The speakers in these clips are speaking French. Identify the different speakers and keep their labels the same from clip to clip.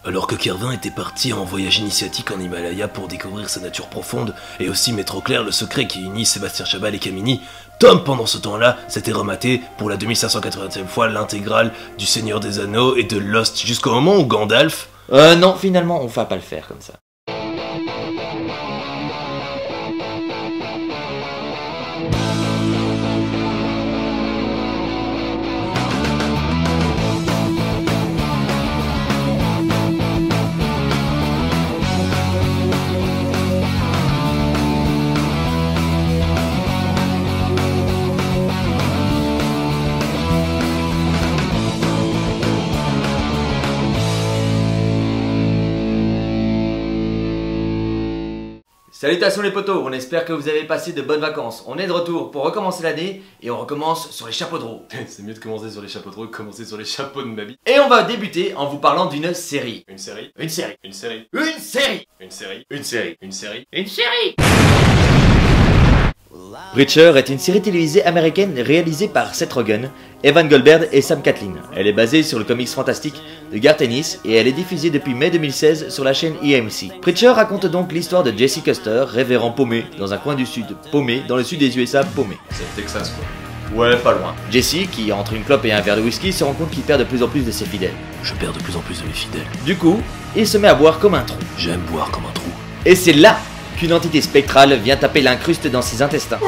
Speaker 1: Alors que Kervin était parti en voyage initiatique en Himalaya pour découvrir sa nature profonde et aussi mettre au clair le secret qui unit Sébastien Chabal et Kamini, Tom, pendant ce temps-là, s'était rematé pour la 2580e fois l'intégrale du Seigneur des Anneaux et de Lost jusqu'au moment où Gandalf...
Speaker 2: Non, finalement, on va pas le faire comme ça. Salutations les potos, on espère que vous avez passé de bonnes vacances. On est de retour pour recommencer l'année et on recommence sur les chapeaux de roue.
Speaker 1: C'est mieux de commencer sur les chapeaux de roue que de commencer sur les chapeaux de Mabi.
Speaker 2: Et on va débuter en vous parlant d'une série.
Speaker 1: Une série.
Speaker 2: Une série.
Speaker 1: Une série.
Speaker 2: Une série.
Speaker 1: Une série.
Speaker 2: Une série.
Speaker 1: Une série.
Speaker 2: Une série. Preacher est une série télévisée américaine réalisée par Seth Rogen, Evan Goldberg et Sam Catlin. Elle est basée sur le comics fantastique de Garth Ennis et elle est diffusée depuis mai 2016 sur la chaîne EMC. Preacher raconte donc l'histoire de Jesse Custer, révérend paumé dans un coin du sud, paumé dans le sud des USA, paumé.
Speaker 1: C'est le Texas quoi.
Speaker 2: Ouais, pas loin. Jesse, qui entre une clope et un verre de whisky, se rend compte qu'il perd de plus en plus de ses fidèles.
Speaker 1: Je perds de plus en plus de mes fidèles.
Speaker 2: Du coup, il se met à boire comme un trou.
Speaker 1: J'aime boire comme un trou.
Speaker 2: Et c'est là qu'une entité spectrale vient taper l'incruste dans ses intestins.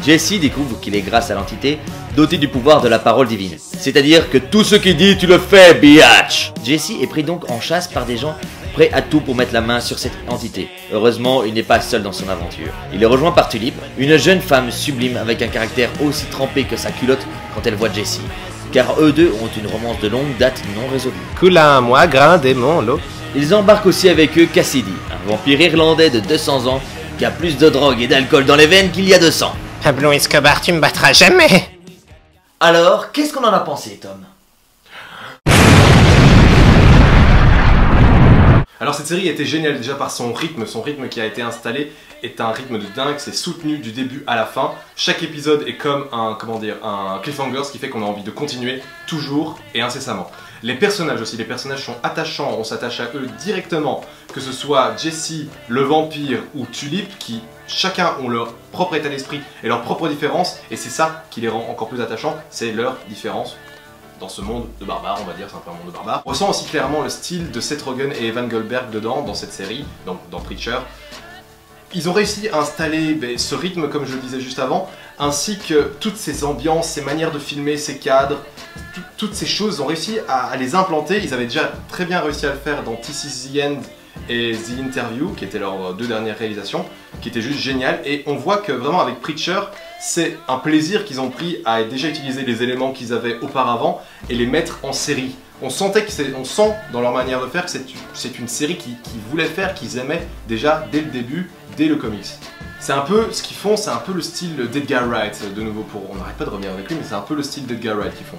Speaker 2: Jesse découvre qu'il est grâce à l'entité doté du pouvoir de la parole divine. C'est-à-dire que tout ce qu'il dit, tu le fais, biatch. Jesse est pris donc en chasse par des gens prêts à tout pour mettre la main sur cette entité. Heureusement, il n'est pas seul dans son aventure. Il est rejoint par Tulip, une jeune femme sublime avec un caractère aussi trempé que sa culotte quand elle voit Jesse. Car eux deux ont une romance de longue date non résolue.
Speaker 1: Coulin, moi, grain, démon, l'eau.
Speaker 2: Ils embarquent aussi avec eux Cassidy, un vampire irlandais de 200 ans qui a plus de drogue et d'alcool dans les veines qu'il y a de sang.
Speaker 3: Pablo Escobar, tu me battras jamais.
Speaker 2: Alors, qu'est-ce qu'on en a pensé, Tom?
Speaker 1: Alors cette série était géniale déjà par son rythme qui a été installé est un rythme de dingue, c'est soutenu du début à la fin. Chaque épisode est comme un cliffhanger, ce qui fait qu'on a envie de continuer toujours et incessamment. Les personnages aussi, les personnages sont attachants, on s'attache à eux directement, que ce soit Jesse, le vampire ou Tulip, qui chacun ont leur propre état d'esprit et leur propre différence, et c'est ça qui les rend encore plus attachants, c'est leur différence. Dans ce monde de barbares, on va dire, c'est un peu un monde de barbares. On ressent aussi clairement le style de Seth Rogen et Evan Goldberg dedans, dans cette série, donc dans Preacher. Ils ont réussi à installer ce rythme, comme je le disais juste avant, ainsi que toutes ces ambiances, ces manières de filmer, ces cadres, toutes ces choses, ils ont réussi à les implanter. Ils avaient déjà très bien réussi à le faire dans This Is The End et The Interview, qui étaient leurs deux dernières réalisations, qui étaient juste géniales. Et on voit que vraiment avec Preacher, c'est un plaisir qu'ils ont pris à déjà utiliser les éléments qu'ils avaient auparavant et les mettre en série. On sent dans leur manière de faire que c'est une série qu'ils voulaient faire, qu'ils aimaient déjà dès le début, dès le comics. C'est un peu ce qu'ils font, c'est un peu le style d'Edgar Wright, de nouveau on n'arrête pas de revenir avec lui, mais c'est un peu le style d'Edgar Wright qu'ils font.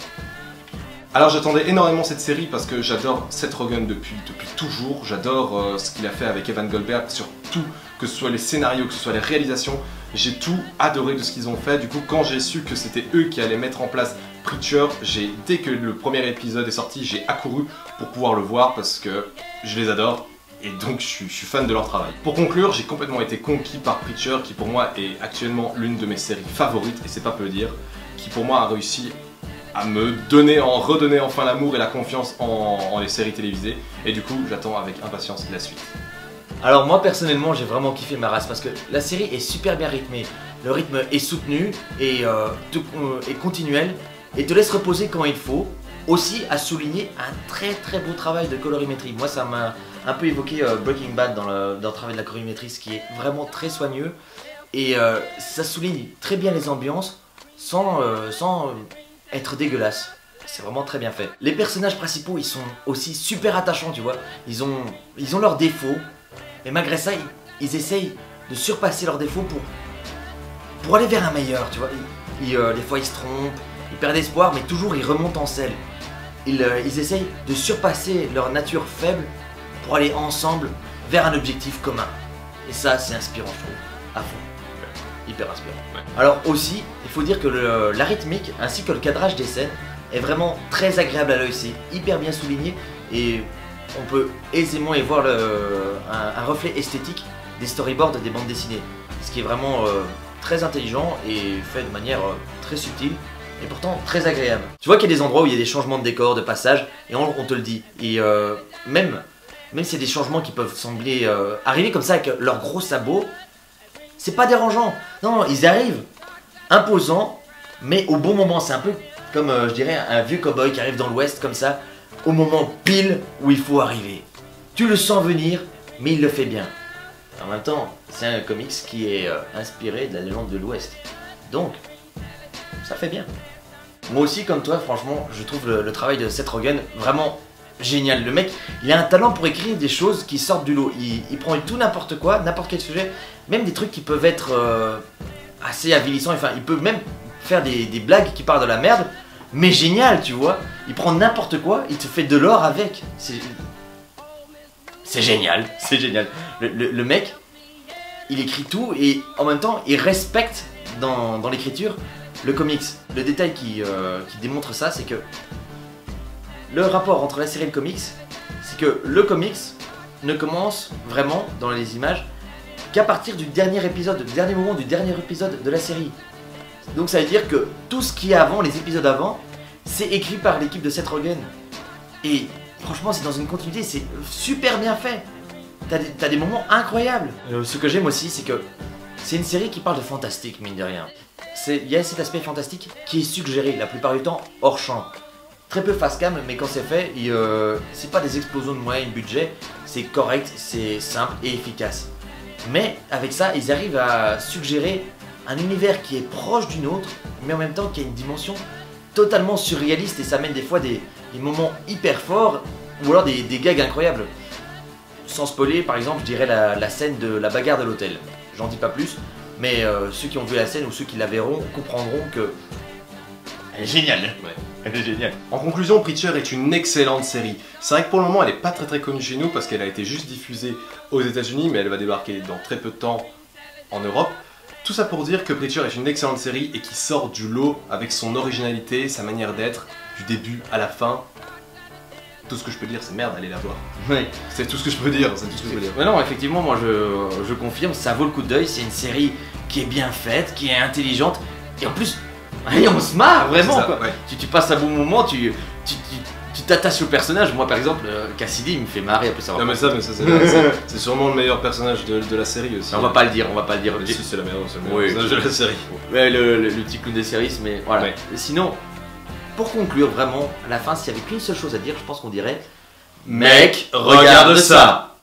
Speaker 1: Alors j'attendais énormément cette série parce que j'adore Seth Rogen depuis toujours, j'adore ce qu'il a fait avec Evan Goldberg sur tout, que ce soit les scénarios, que ce soit les réalisations, j'ai tout adoré de ce qu'ils ont fait. Du coup quand j'ai su que c'était eux qui allaient mettre en place Preacher, dès que le premier épisode est sorti, j'ai accouru pour pouvoir le voir parce que je les adore. Et donc je suis fan de leur travail. Pour conclure, j'ai complètement été conquis par Preacher, qui pour moi est actuellement l'une de mes séries favorites, et c'est pas peu le dire, qui pour moi a réussi à me redonner enfin l'amour et la confiance en les séries télévisées, et du coup j'attends avec impatience la suite.
Speaker 2: Alors moi personnellement j'ai vraiment kiffé ma race parce que la série est super bien rythmée, le rythme est soutenu et continuel et te laisse reposer quand il faut. Aussi à souligner un très beau travail de colorimétrie. Moi ça m'a un peu évoqué Breaking Bad dans le travail de la colorimétrie, ce qui est vraiment très soigneux et ça souligne très bien les ambiances sans être dégueulasse. C'est vraiment très bien fait. Les personnages principaux ils sont aussi super attachants, tu vois. Ils ont leurs défauts mais malgré ça ils essayent de surpasser leurs défauts pour aller vers un meilleur, tu vois. Des fois ils se trompent, ils perdent espoir mais toujours ils remontent en selle. Ils essayent de surpasser leur nature faible pour aller ensemble vers un objectif commun. Et ça, c'est inspirant, je trouve, à fond. Hyper inspirant. Ouais. Alors aussi, il faut dire que la rythmique ainsi que le cadrage des scènes est vraiment très agréable à l'œil. C'est hyper bien souligné et on peut aisément y voir un reflet esthétique des storyboards des bandes dessinées. Ce qui est vraiment très intelligent et fait de manière très subtile et pourtant très agréable. Tu vois qu'il y a des endroits où il y a des changements de décor, de passage, et on te le dit. Et même s'il y a des changements qui peuvent sembler arriver comme ça avec leurs gros sabots, c'est pas dérangeant. Non, ils arrivent imposants, mais au bon moment. C'est un peu comme, je dirais, un vieux cowboy qui arrive dans l'ouest comme ça, au moment pile où il faut arriver. Tu le sens venir, mais il le fait bien. En même temps, c'est un comics qui est inspiré de la légende de l'ouest. Donc, ça fait bien. Moi aussi, comme toi, franchement, je trouve le travail de Seth Rogen vraiment génial. Le mec, il a un talent pour écrire des choses qui sortent du lot. Il prend tout n'importe quoi, n'importe quel sujet, même des trucs qui peuvent être assez avilissants. Enfin, il peut même faire des blagues qui partent de la merde, mais génial, tu vois. Il prend n'importe quoi, il te fait de l'or avec. C'est génial, c'est génial. Le mec, il écrit tout et en même temps, il respecte dans l'écriture le comics. Le détail qui démontre ça, c'est que le rapport entre la série et le comics, c'est que le comics ne commence vraiment dans les images qu'à partir du dernier épisode, du dernier moment du dernier épisode de la série. Donc ça veut dire que tout ce qui est avant, les épisodes avant, c'est écrit par l'équipe de Seth Rogen. Et franchement, c'est dans une continuité, c'est super bien fait. T'as des moments incroyables. Ce que j'aime aussi, c'est que c'est une série qui parle de fantastique, mine de rien. Il y a cet aspect fantastique qui est suggéré, la plupart du temps, hors champ. Très peu face cam, mais quand c'est fait, c'est pas des explosions de moyens et de budget, c'est correct, c'est simple et efficace. Mais avec ça, ils arrivent à suggérer un univers qui est proche du nôtre, mais en même temps qui a une dimension totalement surréaliste et ça amène des fois des moments hyper forts ou alors des gags incroyables. Sans spoiler, par exemple, je dirais la scène de la bagarre de l'hôtel. J'en dis pas plus, mais ceux qui ont vu la scène ou ceux qui la verront comprendront que elle est géniale.
Speaker 1: Ouais.
Speaker 2: Elle est géniale.
Speaker 1: En conclusion, Preacher est une excellente série. C'est vrai que pour le moment, elle n'est pas très connue chez nous parce qu'elle a été juste diffusée aux États-Unis, mais elle va débarquer dans très peu de temps en Europe. Tout ça pour dire que Preacher est une excellente série et qui sort du lot avec son originalité, sa manière d'être, du début à la fin. Tout ce que je peux dire, c'est merde, allez la voir.
Speaker 2: Oui.
Speaker 1: C'est tout ce que je peux dire, c'est tout ce que je peux dire.
Speaker 2: Mais non, effectivement, moi je confirme, ça vaut le coup d'œil, c'est une série qui est bien faite, qui est intelligente, et en plus, on se marre vraiment
Speaker 1: Ça,
Speaker 2: quoi.
Speaker 1: ouais.
Speaker 2: Tu passes un bon moment, tu t'attaches au personnage. Moi par exemple, Cassidy il me fait marrer après ça.
Speaker 1: Non mais ça c'est sûrement le meilleur personnage de la série aussi.
Speaker 2: On va pas le dire, on va pas le dire.
Speaker 1: Si, c'est le meilleur
Speaker 2: Oui.
Speaker 1: personnage de la série.
Speaker 2: Ouais, le petit clown des séries, mais voilà.
Speaker 1: Ouais.
Speaker 2: Sinon, pour conclure vraiment, à la fin, s'il y avait qu'une seule chose à dire, je pense qu'on dirait: mec, regarde ça.